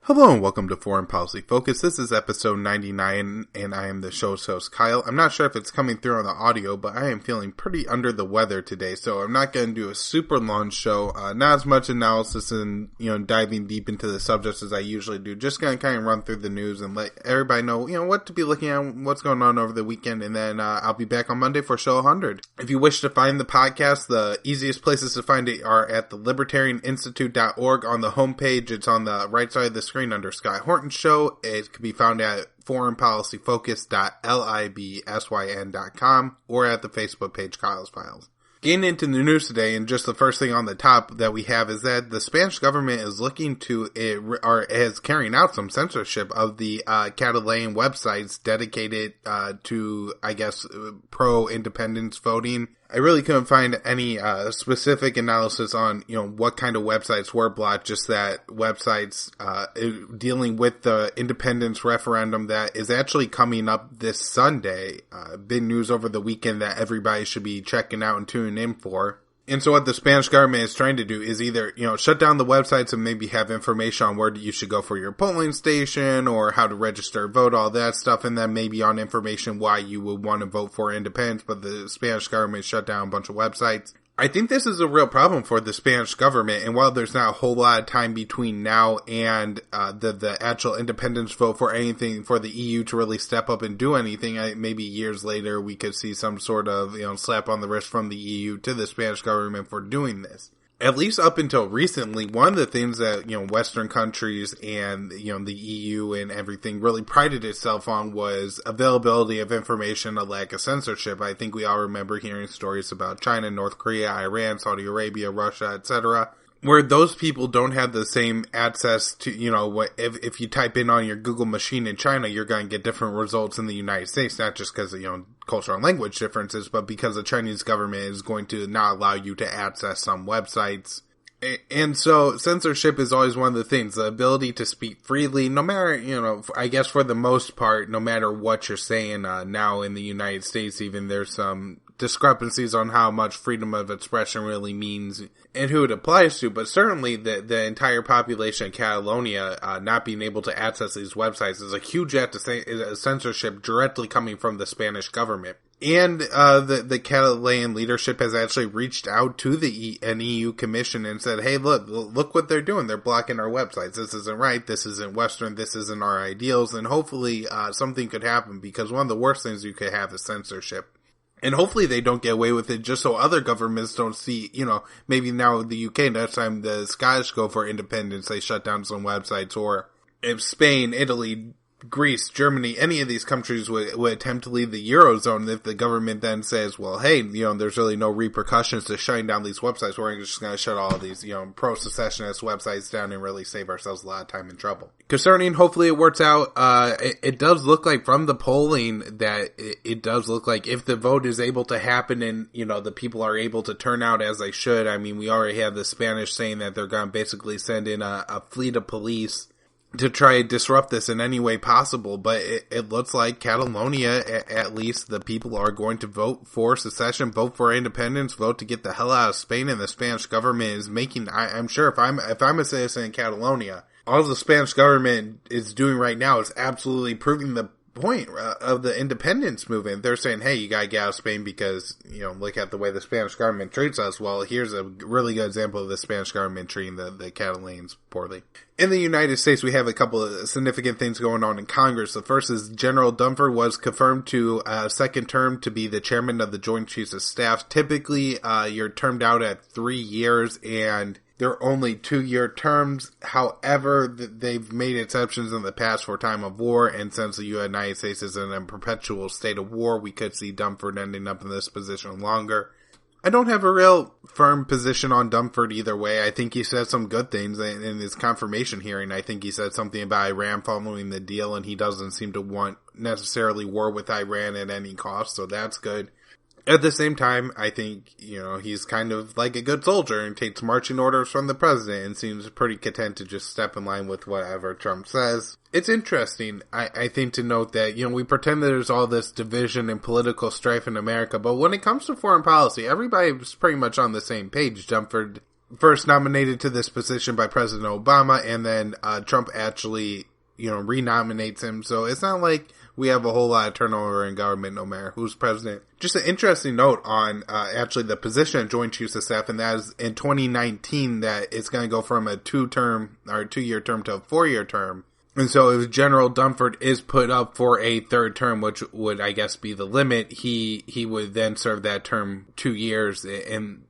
Hello and welcome to Foreign Policy Focus. This is episode 99 and I am the show's host, Kyle. I'm not sure if it's coming through on the audio, but I am feeling pretty under the weather today, so I'm not going to do a super long show. Not as much analysis and, diving deep into the subjects as I usually do. Just going to kind of run through the news and let everybody know, what to be looking at, what's going on over the weekend, and then I'll be back on Monday for show 100. If you wish to find the podcast, the easiest places to find it are at the libertarianinstitute.org on the homepage. It's on the right side of the screen under Scott Horton's show. It can be found at foreignpolicyfocus.libsyn.com or at the Facebook page Kyle's Files. Getting into the news today, and just the first thing on the top that we have is that the Spanish government is looking to, or is carrying out some censorship of the Catalan websites dedicated to, pro-independence voting. I really couldn't find any specific analysis on, what kind of websites were blocked, just that websites dealing with the independence referendum that is actually coming up this Sunday. Big news over the weekend that everybody should be checking out and tuning in for. And so what the Spanish government is trying to do is either, shut down the websites and maybe have information on where you should go for your polling station or how to register, vote, all that stuff, and then maybe on information why you would want to vote for independence, but the Spanish government shut down a bunch of websites. I think this is a real problem for the Spanish government, and while there's not a whole lot of time between now and the actual independence vote for anything for the EU to really step up and do anything, maybe years later we could see some sort of slap on the wrist from the EU to the Spanish government for doing this. At least up until recently, one of the things that, Western countries and, the EU and everything really prided itself on was availability of information, a lack of censorship. I think we all remember hearing stories about China, North Korea, Iran, Saudi Arabia, Russia, etc., where those people don't have the same access to, if you type in on your Google machine in China, you're going to get different results in the United States, not just because of, cultural and language differences, but because the Chinese government is going to not allow you to access some websites. And so censorship is always one of the things, the ability to speak freely, no matter, I guess for the most part, no matter what you're saying, now in the United States, even there's some discrepancies on how much freedom of expression really means and who it applies to, but certainly the entire population of Catalonia not being able to access these websites is a huge act of censorship directly coming from the Spanish government. And the Catalan leadership has actually reached out to an EU commission and said, hey, look what they're doing. They're blocking our websites. This isn't right. This isn't Western. This isn't our ideals. And hopefully something could happen, because one of the worst things you could have is censorship. And hopefully they don't get away with it just so other governments don't see, maybe now the UK, next time the Scottish go for independence, they shut down some websites, or if Spain, Italy, Greece, Germany, any of these countries would attempt to leave the Eurozone, if the government then says, well, hey, there's really no repercussions to shutting down these websites, we're just going to shut all of these, pro-secessionist websites down and really save ourselves a lot of time and trouble. Concerning, hopefully it works out, it does look like from the polling that it does look like if the vote is able to happen and, the people are able to turn out as they should. I mean, we already have the Spanish saying that they're going to basically send in a fleet of police to try and disrupt this in any way possible, but it looks like Catalonia, at least the people are going to vote for secession, vote for independence, vote to get the hell out of Spain, and the Spanish government is making, I'm sure if I'm a citizen in Catalonia, all the Spanish government is doing right now is absolutely proving the point of the independence movement. They're saying, hey, you gotta get out of Spain because, look at the way the Spanish government treats us. Well, here's a really good example of the Spanish government treating the Catalans poorly. In the United States, we have a couple of significant things going on in Congress. The first is General Dunford was confirmed to a second term to be the chairman of the Joint Chiefs of Staff. Typically, you're termed out at 3 years, and they're only 2-year terms. However, they've made exceptions in the past for time of war, and since the United States is in a perpetual state of war, we could see Dunford ending up in this position longer. I don't have a real firm position on Dunford either way. I think he said some good things in his confirmation hearing. I think he said something about Iran following the deal, and he doesn't seem to want necessarily war with Iran at any cost, so that's good. At the same time, I think, he's kind of like a good soldier and takes marching orders from the president and seems pretty content to just step in line with whatever Trump says. It's interesting, I think, to note that, we pretend that there's all this division and political strife in America, but when it comes to foreign policy, everybody's pretty much on the same page. Dunford first nominated to this position by President Obama, and then Trump actually, renominates him. So it's not like we have a whole lot of turnover in government no matter who's president. Just an interesting note on actually the position of Joint Chiefs of Staff, and that is in 2019 that it's going to go from a 2-year term to a 4-year term. And so if General Dunford is put up for a third term, which would, I guess, be the limit, he would then serve that term 2 years and,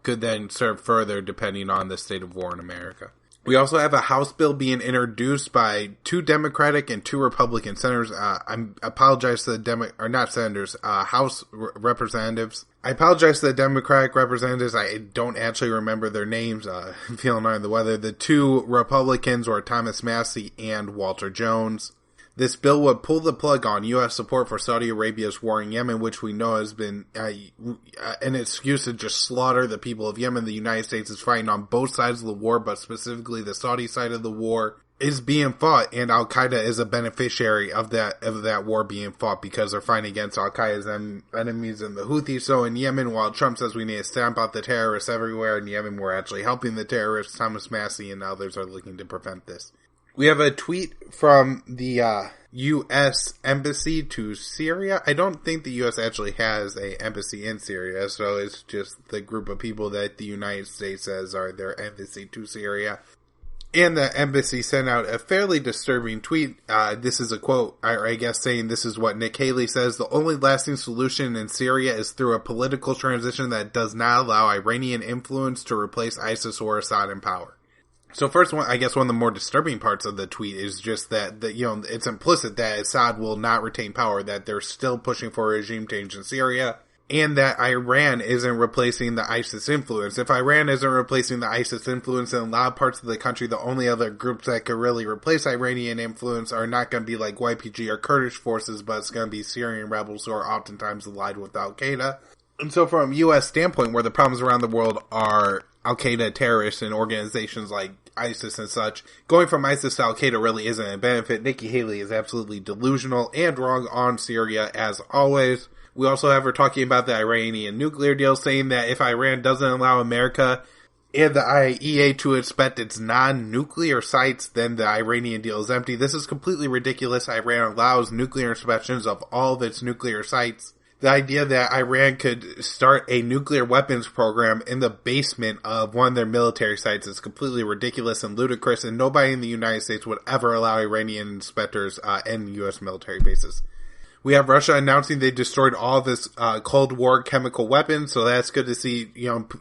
could then serve further depending on the state of war in America. We also have a House bill being introduced by 2 Democratic and 2 Republican senators. I apologize to the House representatives. I apologize to the Democratic representatives. I don't actually remember their names. I'm feeling under the weather. The 2 Republicans were Thomas Massie and Walter Jones. This bill would pull the plug on U.S. support for Saudi Arabia's war in Yemen, which we know has been an excuse to just slaughter the people of Yemen. The United States is fighting on both sides of the war, but specifically the Saudi side of the war is being fought, and Al-Qaeda is a beneficiary of that war being fought because they're fighting against Al-Qaeda's enemies and the Houthis. So in Yemen, while Trump says we need to stamp out the terrorists everywhere, in Yemen we're actually helping the terrorists. Thomas Massie and others are looking to prevent this. We have a tweet from the U.S. Embassy to Syria. I don't think the U.S. actually has an embassy in Syria, so it's just the group of people that the United States says are their embassy to Syria. And the embassy sent out a fairly disturbing tweet. This is a quote, I guess, saying this is what Nick Haley says: "The only lasting solution in Syria is through a political transition that does not allow Iranian influence to replace ISIS or Assad in power." So first one, I guess one of the more disturbing parts of the tweet is just that, it's implicit that Assad will not retain power, that they're still pushing for a regime change in Syria, and that Iran isn't replacing the ISIS influence. If Iran isn't replacing the ISIS influence in a lot of parts of the country, the only other groups that could really replace Iranian influence are not going to be like YPG or Kurdish forces, but it's going to be Syrian rebels who are oftentimes allied with Al-Qaeda. And so from a U.S. standpoint, where the problems around the world are Al-Qaeda terrorists and organizations like ISIS and such, going from ISIS to Al-Qaeda really isn't a benefit. Nikki Haley is absolutely delusional and wrong on Syria, as always. We also have her talking about the Iranian nuclear deal, saying that if Iran doesn't allow America and the IAEA to inspect its non-nuclear sites, then the Iranian deal is empty. This is completely ridiculous. Iran allows nuclear inspections of all of its nuclear sites. The idea that Iran could start a nuclear weapons program in the basement of one of their military sites is completely ridiculous and ludicrous, and nobody in the United States would ever allow Iranian inspectors in U.S. military bases. We have Russia announcing they destroyed all of its Cold War chemical weapons, so that's good to see.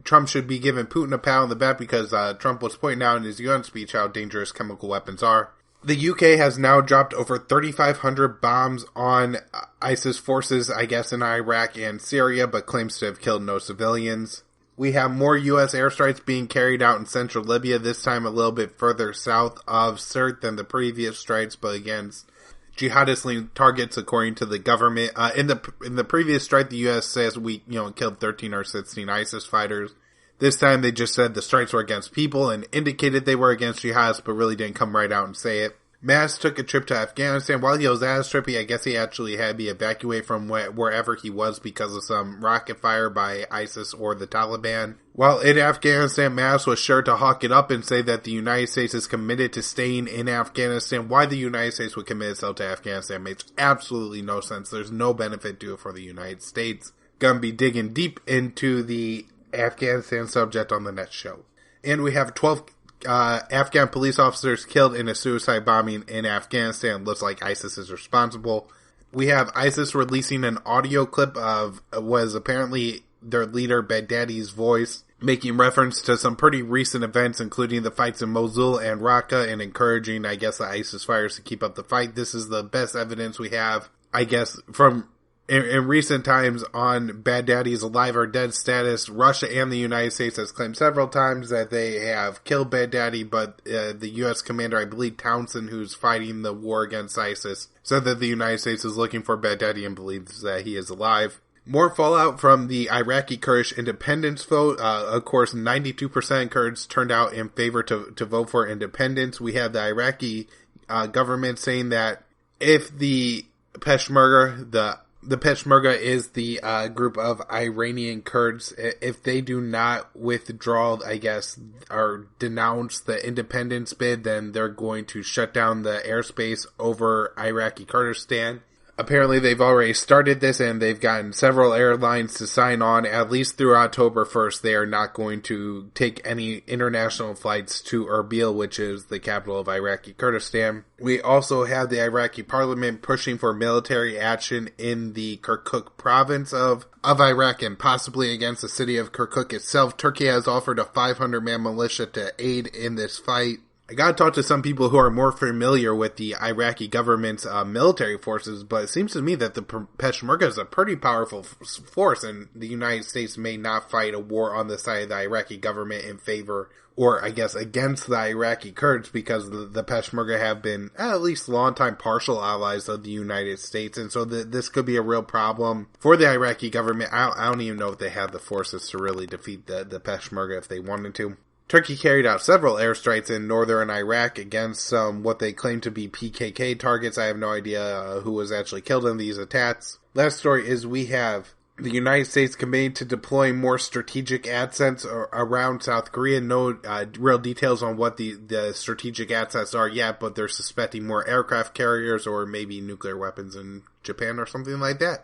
Trump should be giving Putin a pat on the back because Trump was pointing out in his UN speech how dangerous chemical weapons are. The UK has now dropped over 3,500 bombs on ISIS forces, I guess, in Iraq and Syria, but claims to have killed no civilians. We have more U.S. airstrikes being carried out in central Libya, this time a little bit further south of Sirte than the previous strikes, but against jihadist-linked targets, according to the government. In the previous strike, the U.S. says we, killed 13 or 16 ISIS fighters. This time they just said the strikes were against people and indicated they were against jihadists, but really didn't come right out and say it. Mattis took a trip to Afghanistan. While he was at his trip, I guess he actually had to be evacuated from wherever he was because of some rocket fire by ISIS or the Taliban. While in Afghanistan, Mattis was sure to hawk it up and say that the United States is committed to staying in Afghanistan. Why the United States would commit itself to Afghanistan makes absolutely no sense. There's no benefit to it for the United States. Gonna be digging deep into the Afghanistan subject on the next show. And we have 12 Afghan police officers killed in a suicide bombing in Afghanistan. Looks like ISIS is responsible. We have ISIS releasing an audio clip of was apparently their leader Baghdadi's voice, making reference to some pretty recent events, including the fights in Mosul and Raqqa, and encouraging, I guess, the ISIS fighters to keep up the fight. This is the best evidence we have, I guess, from in recent times on Baghdadi's alive or dead status. Russia and the United States has claimed several times that they have killed Baghdadi, but the U.S. commander, I believe Townsend, who's fighting the war against ISIS, said that the United States is looking for Baghdadi and believes that he is alive. More fallout from the Iraqi Kurdish independence vote. Of course, 92% Kurds turned out in favor to vote for independence. We have the Iraqi government saying that if the Peshmerga, the The Peshmerga is the group of Iranian Kurds. If they do not withdraw, I guess, or denounce the independence bid, then they're going to shut down the airspace over Iraqi Kurdistan. Apparently, they've already started this, and they've gotten several airlines to sign on. At least through October 1st, they are not going to take any international flights to Erbil, which is the capital of Iraqi Kurdistan. We also have the Iraqi parliament pushing for military action in the Kirkuk province of Iraq, and possibly against the city of Kirkuk itself. Turkey has offered a 500-man militia to aid in this fight. I gotta talk to some people who are more familiar with the Iraqi government's military forces, but it seems to me that the Peshmerga is a pretty powerful force, and the United States may not fight a war on the side of the Iraqi government in favor, or I guess against the Iraqi Kurds, because the Peshmerga have been at least long-time partial allies of the United States, and so this could be a real problem for the Iraqi government. I don't even know if they have the forces to really defeat the Peshmerga if they wanted to. Turkey carried out several airstrikes in northern Iraq against what they claim to be PKK targets. I have no idea who was actually killed in these attacks. Last story is we have the United States committed to deploying more strategic assets around South Korea. No real details on what the strategic assets are yet, but they're suspecting more aircraft carriers or maybe nuclear weapons in Japan or something like that.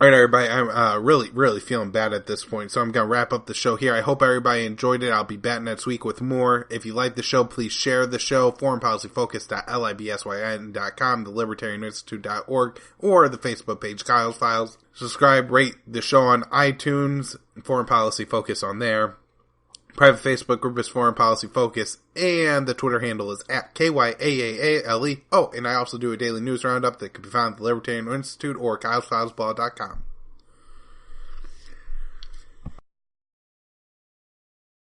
Alright, everybody, I'm really feeling bad at this point, so I'm going to wrap up the show here. I hope everybody enjoyed it. I'll be back next week with more. If you like the show, please share the show. foreignpolicyfocus.libsyn.com, thelibertarianinstitute.org, or the Facebook page, Kyle's Files. Subscribe, rate the show on iTunes, Foreign Policy Focus on there. Private Facebook group is Foreign Policy Focus, and the Twitter handle is at KYAAALE. Oh, and I also do a daily news roundup that can be found at the Libertarian Institute or KylesFilesBlog.com.